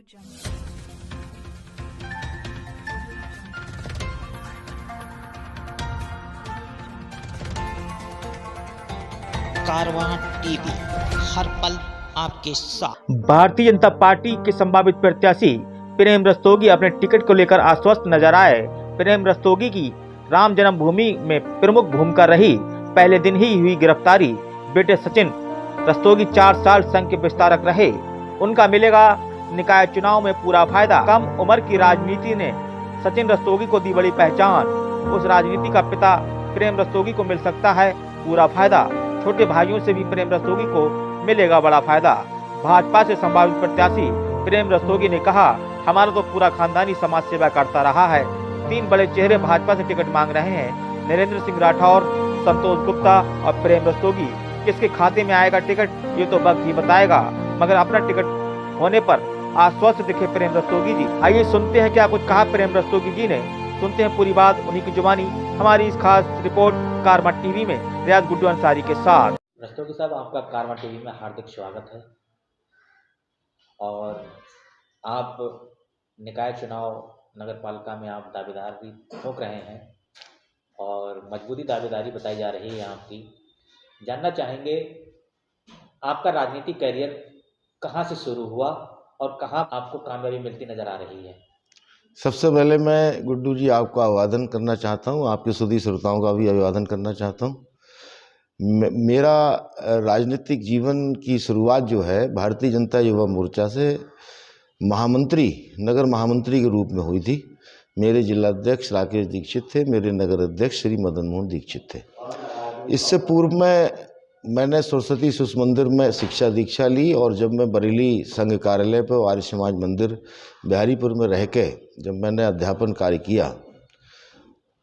कारवां TV, हर पल आपके साथ। भारतीय जनता पार्टी के संभावित प्रत्याशी प्रेम रस्तोगी अपने टिकट को लेकर आश्वस्त नजर आए। प्रेम रस्तोगी की राम जन्मभूमि में प्रमुख भूमिका रही। पहले दिन ही हुई गिरफ्तारी। बेटे सचिन रस्तोगी 4 साल संघ के विस्तारक रहे। उनका मिलेगा निकाय चुनाव में पूरा फायदा। कम उम्र की राजनीति ने सचिन रस्तोगी को दी बड़ी पहचान। उस राजनीति का पिता प्रेम रस्तोगी को मिल सकता है पूरा फायदा। छोटे भाइयों से भी प्रेम रस्तोगी को मिलेगा बड़ा फायदा। भाजपा से संभावित प्रत्याशी प्रेम रस्तोगी ने कहा, हमारा तो पूरा खानदानी समाज सेवा करता रहा है। 3 बड़े चेहरे भाजपा से टिकट मांग रहे हैं, नरेंद्र सिंह राठौर, संतोष गुप्ता और प्रेम रस्तोगी। किसके खाते में आएगा टिकट ये तो वक्त ही बताएगा, मगर अपना टिकट होने पर आश्वस्त दिखे प्रेम रस्तोगी जी। आइए सुनते हैं क्या कुछ कहा प्रेम रस्तोगी जी ने। सुनते हैं पूरी बात उन्हीं की जुबानी हमारी इस खास रिपोर्ट कारवां टीवी में रियाज गुड्डू अंसारी के साथ। रस्तोगी साहब, आपका कारवां टीवी में हार्दिक स्वागत है। और आप निकाय चुनाव नगर पालिका में आप दावेदार भी ठोक रहे हैं और मजबूती दावेदारी बताई जा रही है आपकी। जानना चाहेंगे आपका राजनीतिक करियर कहाँ से शुरू हुआ और कहाँ आपको कामयाबी मिलती नज़र आ रही है। सबसे पहले मैं गुड्डू जी आपका अभिवादन करना चाहता हूँ, आपके सुधी श्रोताओं का भी अभिवादन करना चाहता हूँ। मेरा राजनीतिक जीवन की शुरुआत जो है भारतीय जनता युवा मोर्चा से महामंत्री, नगर महामंत्री के रूप में हुई थी। मेरे जिलाध्यक्ष राकेश दीक्षित थे, मेरे नगर अध्यक्ष श्री मदन मोहन दीक्षित थे। इससे पूर्व मैंने सरस्वती शिशु मंदिर में शिक्षा दीक्षा ली और जब मैं बरेली संघ कार्यालय पर आर्य समाज मंदिर बिहारीपुर में रह के जब मैंने अध्यापन कार्य किया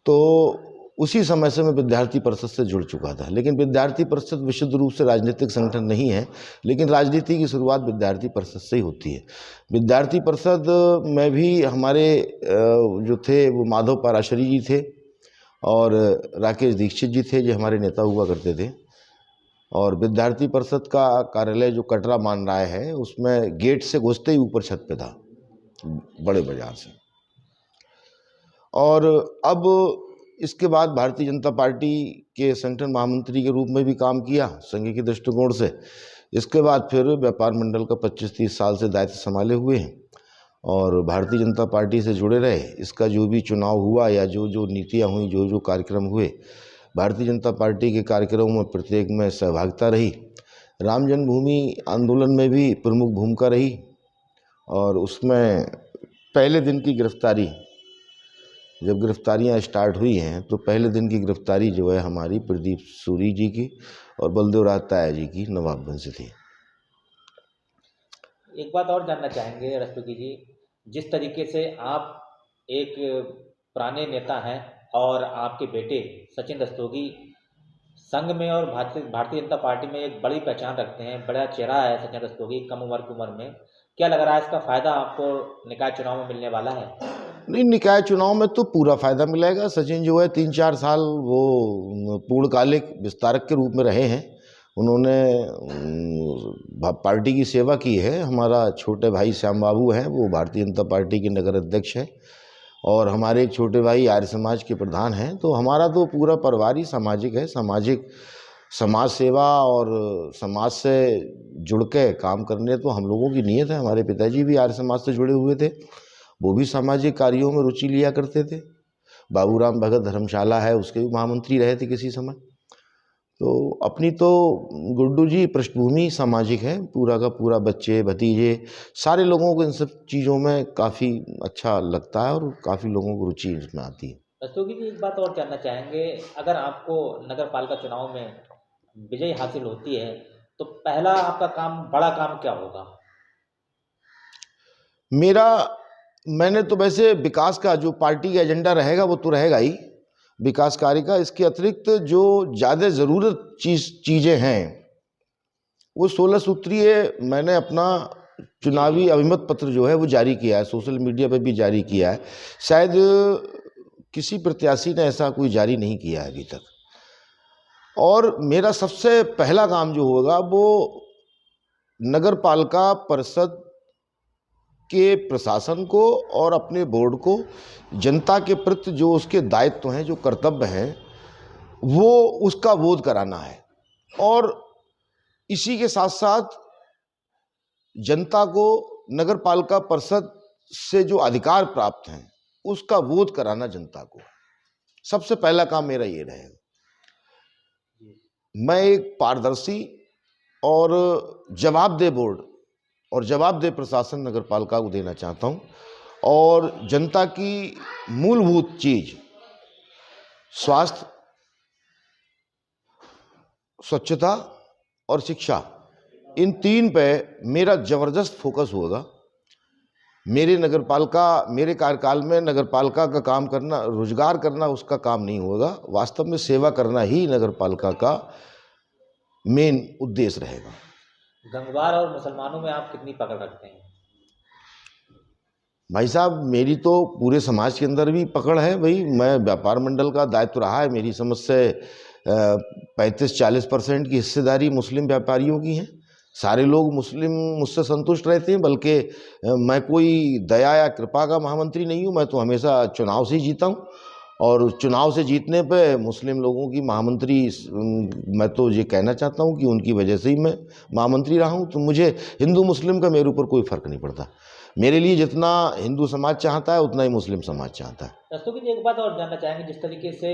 तो उसी समय से मैं विद्यार्थी परिषद से जुड़ चुका था। लेकिन विद्यार्थी परिषद विशुद्ध रूप से राजनीतिक संगठन नहीं है, लेकिन राजनीति की शुरुआत विद्यार्थी परिषद से ही होती है। विद्यार्थी परिषद में भी हमारे जो थे वो माधव पाराशरी जी थे और राकेश दीक्षित जी थे, जो हमारे नेता हुआ करते थे। और विद्यार्थी परिषद का कार्यालय जो कटरा मान राय है उसमें गेट से घुसते ही ऊपर छत पे था, बड़े बाजार से। और अब इसके बाद भारतीय जनता पार्टी के संगठन महामंत्री के रूप में भी काम किया संघ के दृष्टिकोण से। इसके बाद फिर व्यापार मंडल का 25-30 साल से दायित्व संभाले हुए हैं और भारतीय जनता पार्टी से जुड़े रहे। इसका जो भी चुनाव हुआ या जो नीतियाँ हुई, जो कार्यक्रम हुए, भारतीय जनता पार्टी के कार्यक्रमों में प्रत्येक में सहभागिता रही। राम जन्मभूमि आंदोलन में भी प्रमुख भूमिका रही और उसमें पहले दिन की गिरफ्तारी, जब गिरफ्तारियां स्टार्ट हुई हैं तो पहले दिन की गिरफ्तारी जो है हमारी प्रदीप सूरी जी की और बलदेव राज ताया जी की नवाबगंज से थी। एक बात और जानना चाहेंगे रस्तोगी जी, जिस तरीके से आप एक पुराने नेता हैं और आपके बेटे सचिन रस्तोगी संघ में और भारतीय जनता पार्टी में एक बड़ी पहचान रखते हैं, बड़ा चेहरा है सचिन रस्तोगी कम उम्र की उम्र में, क्या लग रहा है इसका फ़ायदा आपको निकाय चुनाव में मिलने वाला है? नहीं, निकाय चुनाव में तो पूरा फायदा मिलेगा। सचिन जो है 3-4 साल वो पूर्णकालिक विस्तारक के रूप में रहे हैं। उन्होंने पार्टी की सेवा की है। हमारा छोटे भाई श्याम बाबू हैं, वो भारतीय जनता पार्टी के नगर अध्यक्ष हैं और हमारे एक छोटे भाई आर्य समाज के प्रधान हैं। तो हमारा तो पूरा परिवार ही सामाजिक है। समाज सेवा और समाज से जुड़ के काम करने तो हम लोगों की नीयत है। हमारे पिताजी भी आर्य समाज से जुड़े हुए थे, वो भी सामाजिक कार्यों में रुचि लिया करते थे। बाबूराम भगत धर्मशाला है, उसके भी महामंत्री रहे थे किसी समय। तो अपनी तो गुड्डू जी पृष्ठभूमि सामाजिक है, पूरा का पूरा बच्चे भतीजे सारे लोगों को इन सब चीज़ों में काफ़ी अच्छा लगता है और काफ़ी लोगों को रुचि इसमें आती है। रस्तोगी जी, एक बात और जानना चाहेंगे, अगर आपको नगर पालिका चुनाव में विजय हासिल होती है तो पहला आपका काम, बड़ा काम क्या होगा? मैंने तो वैसे विकास का जो पार्टी का एजेंडा रहेगा वो तो रहेगा ही, विकास कार्य का। इसके अतिरिक्त जो ज़्यादा ज़रूरत चीज़ें हैं वो 16 सूत्रीय मैंने अपना चुनावी अभिमत पत्र जो है वो जारी किया है, सोशल मीडिया पर भी जारी किया है। शायद किसी प्रत्याशी ने ऐसा कोई जारी नहीं किया है अभी तक। और मेरा सबसे पहला काम जो होगा वो नगर पालिका परिषद के प्रशासन को और अपने बोर्ड को जनता के प्रति जो उसके दायित्व हैं, जो कर्तव्य हैं, वो उसका बोध कराना है। और इसी के साथ साथ जनता को नगर पालिका परिषद से जो अधिकार प्राप्त हैं उसका बोध कराना जनता को। सबसे पहला काम मेरा ये रहेगा। मैं एक पारदर्शी और जवाबदेह बोर्ड और जवाबदेह प्रशासन नगर पालिका को देना चाहता हूँ, और जनता की मूलभूत चीज स्वास्थ्य, स्वच्छता और शिक्षा, इन तीन पे मेरा जबरदस्त फोकस होगा। मेरे नगर पालिका, मेरे कार्यकाल में नगर पालिका का काम करना, रोजगार करना उसका काम नहीं होगा। वास्तव में सेवा करना ही नगर पालिका का मेन उद्देश्य रहेगा। गंगवार और मुसलमानों में आप कितनी पकड़ रखते हैं? भाई साहब, मेरी तो पूरे समाज के अंदर भी पकड़ है। भाई, मैं व्यापार मंडल का दायित्व रहा है, मेरी समझ से 35-40% की हिस्सेदारी मुस्लिम व्यापारियों की है। सारे लोग मुस्लिम मुझसे संतुष्ट रहते हैं, बल्कि मैं कोई दया या कृपा का महामंत्री नहीं हूँ। मैं तो हमेशा चुनाव से ही जीता हूँ, और चुनाव से जीतने पे मुस्लिम लोगों की महामंत्री, मैं तो ये कहना चाहता हूँ कि उनकी वजह से ही मैं महामंत्री रहा हूँ। तो मुझे हिंदू मुस्लिम का मेरे ऊपर कोई फ़र्क नहीं पड़ता। मेरे लिए जितना हिंदू समाज चाहता है उतना ही मुस्लिम समाज चाहता है। दस्तों की एक बात और जानना चाहेंगे, जिस तरीके से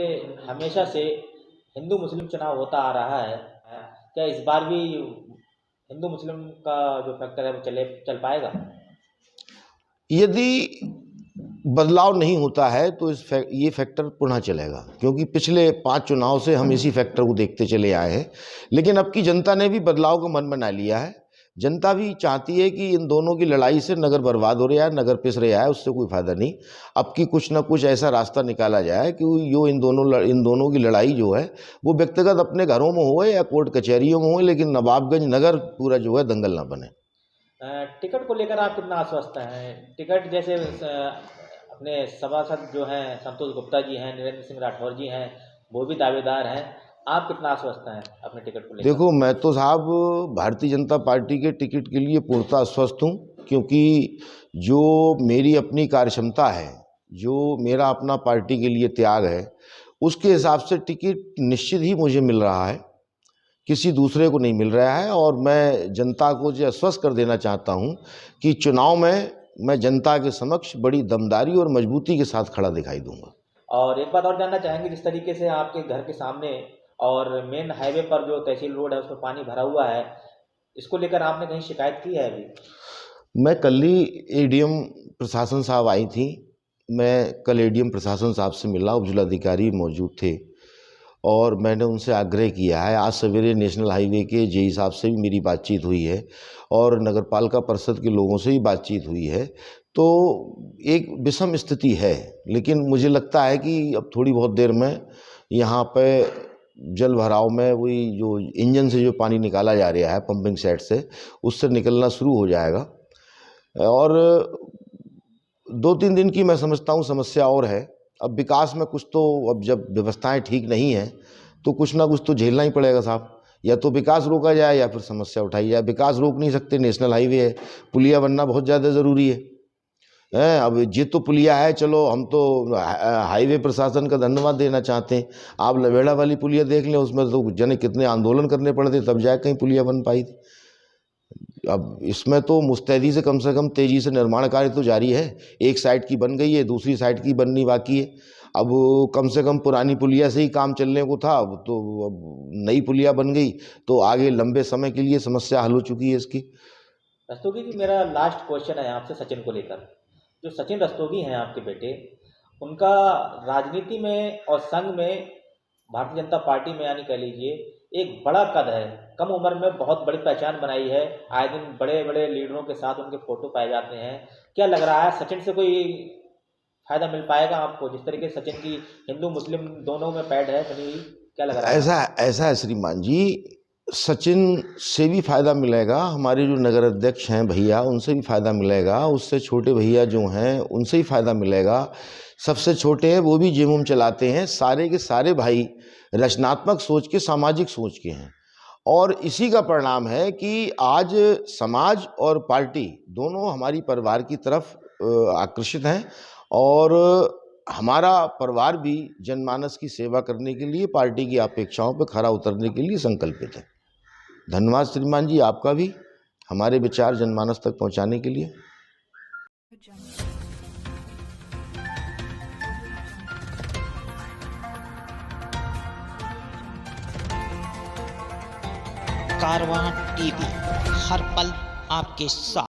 हमेशा से हिंदू मुस्लिम चुनाव होता आ रहा है, क्या इस बार भी हिंदू मुस्लिम का जो फैक्टर है वो चल पाएगा? यदि बदलाव नहीं होता है तो ये फैक्टर पुनः चलेगा, क्योंकि पिछले 5 चुनाव से हम इसी फैक्टर को देखते चले आए हैं। लेकिन अब की जनता ने भी बदलाव का मन बना लिया है। जनता भी चाहती है कि इन दोनों की लड़ाई से नगर बर्बाद हो रहा है, नगर पिस रहा है, उससे कोई फायदा नहीं। अब की कुछ ना कुछ ऐसा रास्ता निकाला जाए कि जो इन दोनों की लड़ाई जो है वो व्यक्तिगत अपने घरों में हो या कोर्ट कचहरियों में हो, लेकिन नवाबगंज नगर पूरा जो है दंगल ना बने। टिकट को लेकर आप कितना आश्वस्त हैं? टिकट जैसे अपने सभासद जो हैं संतोष गुप्ता जी हैं, नरेंद्र सिंह राठौर जी हैं, वो भी दावेदार हैं। आप कितना आश्वस्त हैं अपने टिकट को लेकर? देखो, मैं तो साहब भारतीय जनता पार्टी के टिकट के लिए पूर्णतः आश्वस्त हूँ, क्योंकि जो मेरी अपनी कार्यक्षमता है, जो मेरा अपना पार्टी के लिए त्याग है, उसके हिसाब से टिकट निश्चित ही मुझे मिल रहा है, किसी दूसरे को नहीं मिल रहा है। और मैं जनता को जो आश्वस्त कर देना चाहता हूँ कि चुनाव में मैं जनता के समक्ष बड़ी दमदारी और मजबूती के साथ खड़ा दिखाई दूंगा। और एक बात और जानना चाहेंगे, जिस तरीके से आपके घर के सामने और मेन हाईवे पर जो तहसील रोड है उसमें पानी भरा हुआ है, इसको लेकर आपने कहीं शिकायत की है अभी? मैं कल ही एडीएम प्रशासन साहब आई थी, मैं कल एडीएम प्रशासन साहब से मिला, उपजिलाधिकारी मौजूद थे, और मैंने उनसे आग्रह किया है। आज सवेरे नेशनल हाईवे के जेई साहब से भी मेरी बातचीत हुई है, और नगर पालिका परिषद के लोगों से भी बातचीत हुई है। तो एक विषम स्थिति है, लेकिन मुझे लगता है कि अब थोड़ी बहुत देर में यहाँ पे जल भराव में वही जो इंजन से जो पानी निकाला जा रहा है पंपिंग सेट से, उससे निकलना शुरू हो जाएगा। और 2-3 दिन की मैं समझता हूँ समस्या और है। अब विकास में कुछ तो, अब जब व्यवस्थाएं ठीक नहीं हैं तो कुछ ना कुछ तो झेलना ही पड़ेगा साहब। या तो विकास रोका जाए या फिर समस्या उठाई जाए। विकास रोक नहीं सकते, नेशनल हाईवे है, पुलिया बनना बहुत ज़्यादा ज़रूरी है। अब ये तो पुलिया है, चलो हम तो हाईवे प्रशासन का धन्यवाद देना चाहते हैं। आप लवेड़ा वाली पुलिया देख लें, उसमें तो जने कितने आंदोलन करने पड़े थे तब जाके कहीं पुलिया बन पाई थी। अब इसमें तो मुस्तैदी से कम तेज़ी से निर्माण कार्य तो जारी है। एक साइड की बन गई है, दूसरी साइड की बननी बाकी है। अब कम से कम पुरानी पुलिया से ही काम चलने को था, अब तो नई पुलिया बन गई तो आगे लंबे समय के लिए समस्या हल हो चुकी है इसकी। रस्तोगी जी, मेरा लास्ट क्वेश्चन है आपसे सचिन को लेकर। जो सचिन रस्तोगी हैं आपके बेटे, उनका राजनीति में और संघ में, भारतीय जनता पार्टी में यानी कह लीजिए एक बड़ा कद है। कम उम्र में बहुत बड़ी पहचान बनाई है, आए दिन बड़े बड़े लीडरों के साथ उनके फोटो पाए जाते हैं। क्या लग रहा है सचिन से कोई फायदा मिल पाएगा आपको? जिस तरीके से सचिन की हिंदू मुस्लिम दोनों में पैठ है बनी हुई, क्या लग रहा है? ऐसा है श्रीमान जी, सचिन से भी फायदा मिलेगा, हमारे जो नगर अध्यक्ष हैं भैया उनसे भी फायदा मिलेगा, उससे छोटे भैया जो हैं उनसे ही फायदा मिलेगा। सबसे छोटे हैं वो भी जिम चलाते हैं। सारे के सारे भाई रचनात्मक सोच के, सामाजिक सोच के हैं, और इसी का परिणाम है कि आज समाज और पार्टी दोनों हमारी परिवार की तरफ आकर्षित हैं और हमारा परिवार भी जनमानस की सेवा करने के लिए, पार्टी की अपेक्षाओं पर खरा उतरने के लिए संकल्पित है। धन्यवाद श्रीमान जी आपका भी हमारे विचार जनमानस तक पहुंचाने के लिए। कारवां टीवी, हर पल आपके साथ।